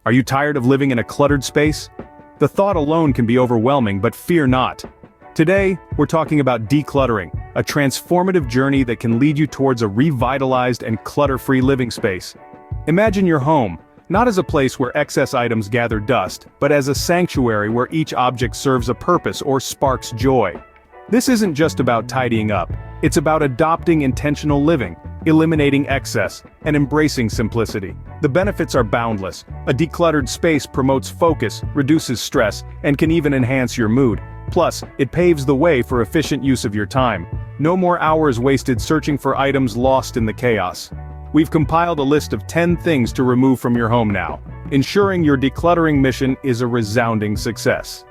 Are you tired of living in a cluttered space? The thought alone can be overwhelming, but fear not. Today, we're talking about decluttering, a transformative journey that can lead you towards a revitalized and clutter-free living space. Imagine your home, not as a place where excess items gather dust, but as a sanctuary where each object serves a purpose or sparks joy. This isn't just about tidying up, it's about adopting intentional living, eliminating excess, and embracing simplicity. The benefits are boundless. A decluttered space promotes focus, reduces stress, and can even enhance your mood. Plus, it paves the way for efficient use of your time. No more hours wasted searching for items lost in the chaos. We've compiled a list of 10 things to remove from your home now, ensuring your decluttering mission is a resounding success.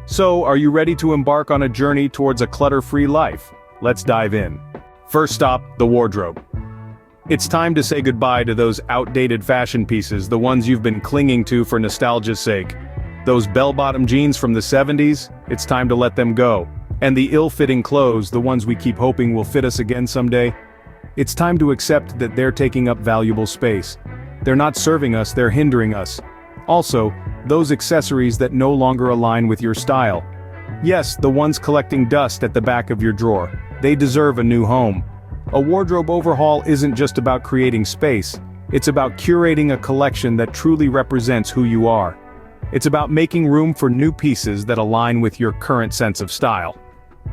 So, are you ready to embark on a journey towards a clutter-free life? Let's dive in. First stop, the wardrobe. It's time to say goodbye to those outdated fashion pieces, the ones you've been clinging to for nostalgia's sake. Those bell-bottom jeans from the 70s, it's time to let them go. And the ill-fitting clothes, the ones we keep hoping will fit us again someday, it's time to accept that they're taking up valuable space. They're not serving us, they're hindering us. Also, those accessories that no longer align with your style. Yes, the ones collecting dust at the back of your drawer. They deserve a new home. A wardrobe overhaul isn't just about creating space, it's about curating a collection that truly represents who you are. It's about making room for new pieces that align with your current sense of style.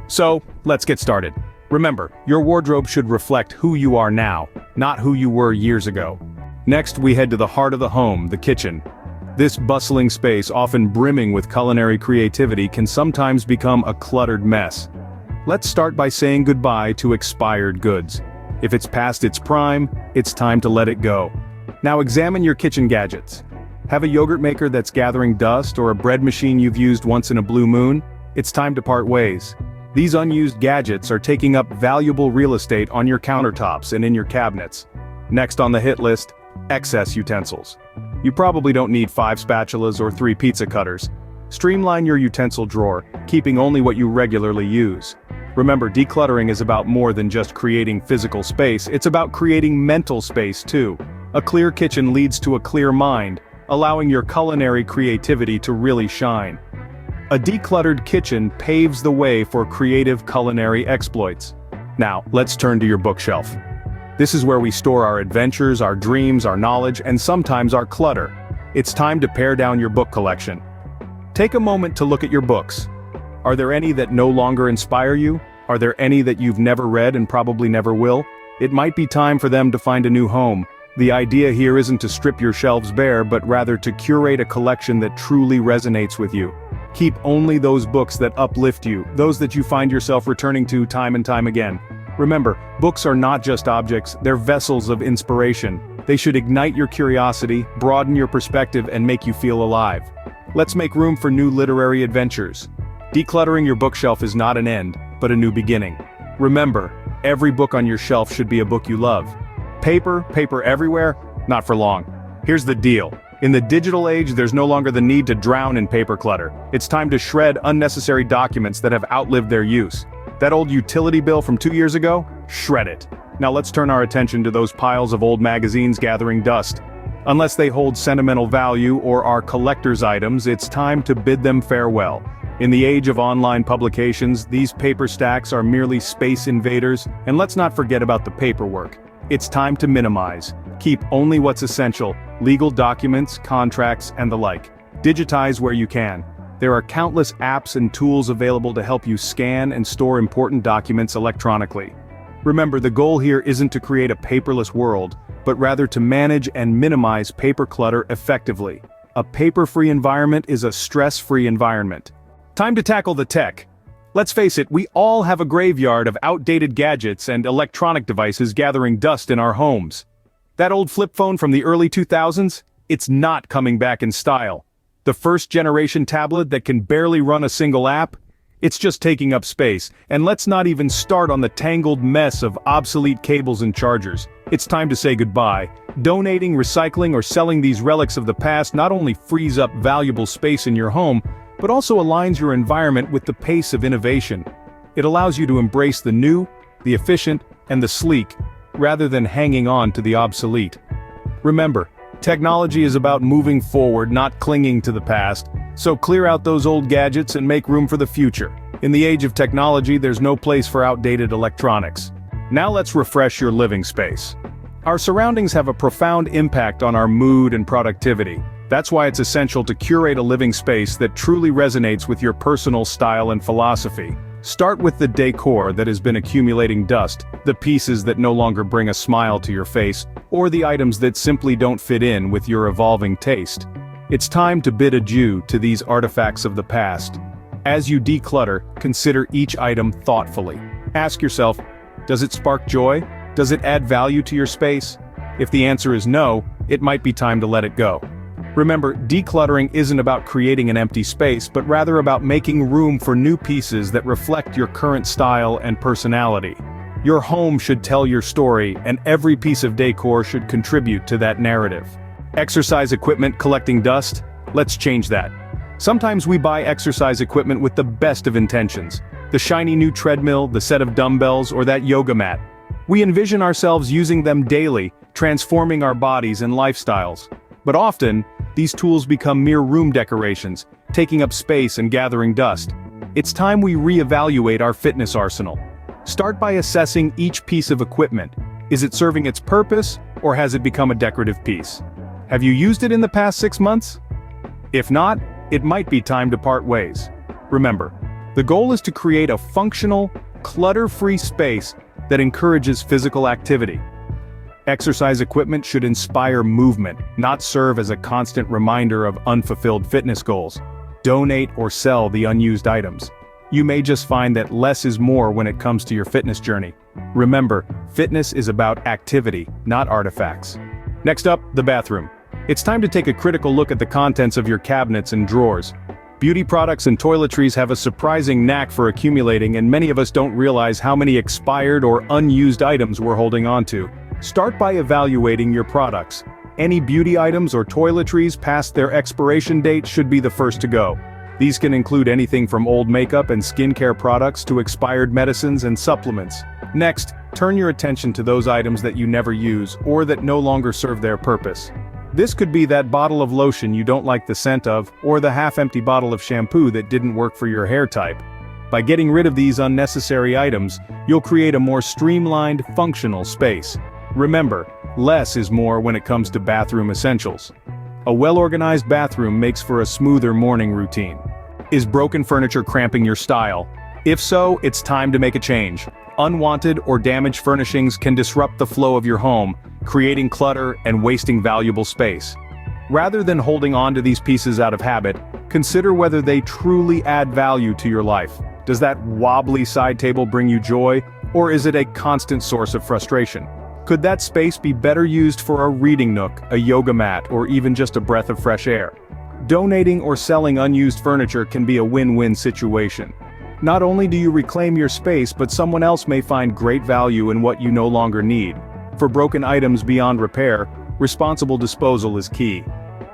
So, let's get started. Remember, your wardrobe should reflect who you are now, not who you were years ago. Next, we head to the heart of the home, the kitchen. This bustling space, often brimming with culinary creativity, can sometimes become a cluttered mess. Let's start by saying goodbye to expired goods. If it's past its prime, it's time to let it go. Now examine your kitchen gadgets. Have a yogurt maker that's gathering dust or a bread machine you've used once in a blue moon? It's time to part ways. These unused gadgets are taking up valuable real estate on your countertops and in your cabinets. Next on the hit list, excess utensils. You probably don't need 5 spatulas or 3 pizza cutters. Streamline your utensil drawer, keeping only what you regularly use. Remember, decluttering is about more than just creating physical space, it's about creating mental space too. A clear kitchen leads to a clear mind, allowing your culinary creativity to really shine. A decluttered kitchen paves the way for creative culinary exploits. Now, let's turn to your bookshelf. This is where we store our adventures, our dreams, our knowledge, and sometimes our clutter. It's time to pare down your book collection. Take a moment to look at your books. Are there any that no longer inspire you? Are there any that you've never read and probably never will? It might be time for them to find a new home. The idea here isn't to strip your shelves bare, but rather to curate a collection that truly resonates with you. Keep only those books that uplift you, those that you find yourself returning to time and time again. Remember, books are not just objects, they're vessels of inspiration. They should ignite your curiosity, broaden your perspective, and make you feel alive. Let's make room for new literary adventures. Decluttering your bookshelf is not an end, but a new beginning. Remember, every book on your shelf should be a book you love. Paper everywhere? Not for long. Here's the deal. In the digital age, there's no longer the need to drown in paper clutter. It's time to shred unnecessary documents that have outlived their use. That old utility bill from 2 years ago? Shred it. Now let's turn our attention to those piles of old magazines gathering dust. Unless they hold sentimental value or are collector's items, it's time to bid them farewell. In the age of online publications, these paper stacks are merely space invaders, and let's not forget about the paperwork. It's time to minimize. Keep only what's essential, legal documents, contracts, and the like. Digitize where you can. There are countless apps and tools available to help you scan and store important documents electronically. Remember, the goal here isn't to create a paperless world, but rather to manage and minimize paper clutter effectively. A paper-free environment is a stress-free environment. Time to tackle the tech. Let's face it, we all have a graveyard of outdated gadgets and electronic devices gathering dust in our homes. That old flip phone from the early 2000s? It's not coming back in style. The first-generation tablet that can barely run a single app? It's just taking up space, and let's not even start on the tangled mess of obsolete cables and chargers. It's time to say goodbye. Donating, recycling, or selling these relics of the past not only frees up valuable space in your home, but also aligns your environment with the pace of innovation. It allows you to embrace the new, the efficient, and the sleek, rather than hanging on to the obsolete. Remember, Technology is about moving forward, not clinging to the past, so clear out those old gadgets and make room for the future. In the age of technology, there's no place for outdated electronics. Now let's refresh your living space. Our surroundings have a profound impact on our mood and productivity. That's why it's essential to curate a living space that truly resonates with your personal style and philosophy. Start with the decor that has been accumulating dust, the pieces that no longer bring a smile to your face, or the items that simply don't fit in with your evolving taste. It's time to bid adieu to these artifacts of the past. As you declutter, consider each item thoughtfully. Ask yourself, does it spark joy? Does it add value to your space? If the answer is no, it might be time to let it go. Remember, decluttering isn't about creating an empty space, but rather about making room for new pieces that reflect your current style and personality. Your home should tell your story, and every piece of decor should contribute to that narrative. Exercise equipment collecting dust? Let's change that. Sometimes we buy exercise equipment with the best of intentions. The shiny new treadmill, the set of dumbbells, or that yoga mat. We envision ourselves using them daily, transforming our bodies and lifestyles. But often, these tools become mere room decorations, taking up space and gathering dust. It's time we reevaluate our fitness arsenal. Start by assessing each piece of equipment. Is it serving its purpose, or has it become a decorative piece? Have you used it in the past 6 months? If not, it might be time to part ways. Remember, the goal is to create a functional, clutter-free space that encourages physical activity. Exercise equipment should inspire movement, not serve as a constant reminder of unfulfilled fitness goals. Donate or sell the unused items. You may just find that less is more when it comes to your fitness journey. Remember, fitness is about activity, not artifacts. Next up, the bathroom. It's time to take a critical look at the contents of your cabinets and drawers. Beauty products and toiletries have a surprising knack for accumulating, and many of us don't realize how many expired or unused items we're holding on to. Start by evaluating your products. Any beauty items or toiletries past their expiration date should be the first to go. These can include anything from old makeup and skincare products to expired medicines and supplements. Next, turn your attention to those items that you never use or that no longer serve their purpose. This could be that bottle of lotion you don't like the scent of, or the half-empty bottle of shampoo that didn't work for your hair type. By getting rid of these unnecessary items, you'll create a more streamlined, functional space. Remember, less is more when it comes to bathroom essentials. A well-organized bathroom makes for a smoother morning routine. Is broken furniture cramping your style? If so, it's time to make a change. Unwanted or damaged furnishings can disrupt the flow of your home, creating clutter and wasting valuable space. Rather than holding on to these pieces out of habit, consider whether they truly add value to your life. Does that wobbly side table bring you joy, or is it a constant source of frustration? Could that space be better used for a reading nook, a yoga mat, or even just a breath of fresh air? Donating or selling unused furniture can be a win-win situation. Not only do you reclaim your space, but someone else may find great value in what you no longer need. For broken items beyond repair, responsible disposal is key.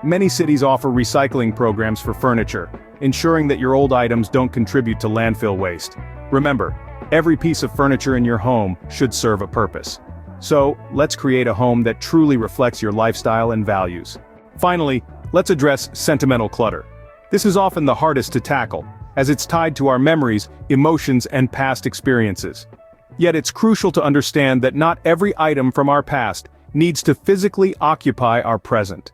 Many cities offer recycling programs for furniture, ensuring that your old items don't contribute to landfill waste. Remember, every piece of furniture in your home should serve a purpose. So, let's create a home that truly reflects your lifestyle and values. Finally, let's address sentimental clutter. This is often the hardest to tackle, as it's tied to our memories, emotions, and past experiences. Yet it's crucial to understand that not every item from our past needs to physically occupy our present.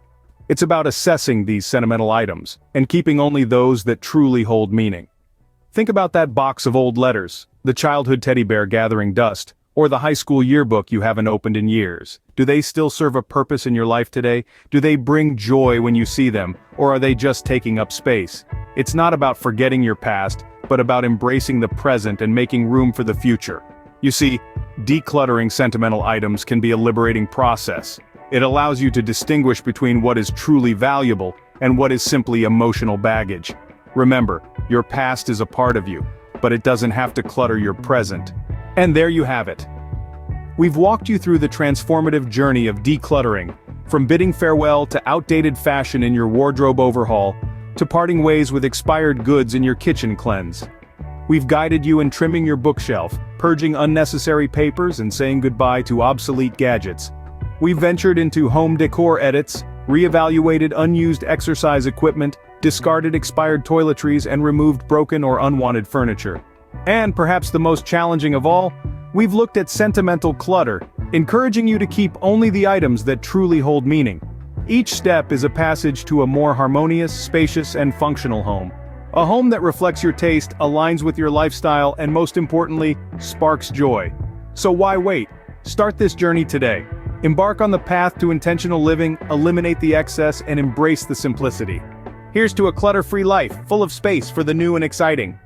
It's about assessing these sentimental items, and keeping only those that truly hold meaning. Think about that box of old letters, the childhood teddy bear gathering dust, or the high school yearbook you haven't opened in years. Do they still serve a purpose in your life today? Do they bring joy when you see them, or are they just taking up space? It's not about forgetting your past, but about embracing the present and making room for the future. You see, decluttering sentimental items can be a liberating process. It allows you to distinguish between what is truly valuable and what is simply emotional baggage. Remember, your past is a part of you, but it doesn't have to clutter your present. And there you have it. We've walked you through the transformative journey of decluttering, from bidding farewell to outdated fashion in your wardrobe overhaul, to parting ways with expired goods in your kitchen cleanse. We've guided you in trimming your bookshelf, purging unnecessary papers, and saying goodbye to obsolete gadgets. We've ventured into home decor edits, reevaluated unused exercise equipment, discarded expired toiletries, and removed broken or unwanted furniture. And perhaps the most challenging of all, we've looked at sentimental clutter, encouraging you to keep only the items that truly hold meaning. Each step is a passage to a more harmonious, spacious, and functional home. A home that reflects your taste, aligns with your lifestyle, and most importantly, sparks joy. So why wait? Start this journey today. Embark on the path to intentional living, eliminate the excess, and embrace the simplicity. Here's to a clutter-free life, full of space for the new and exciting.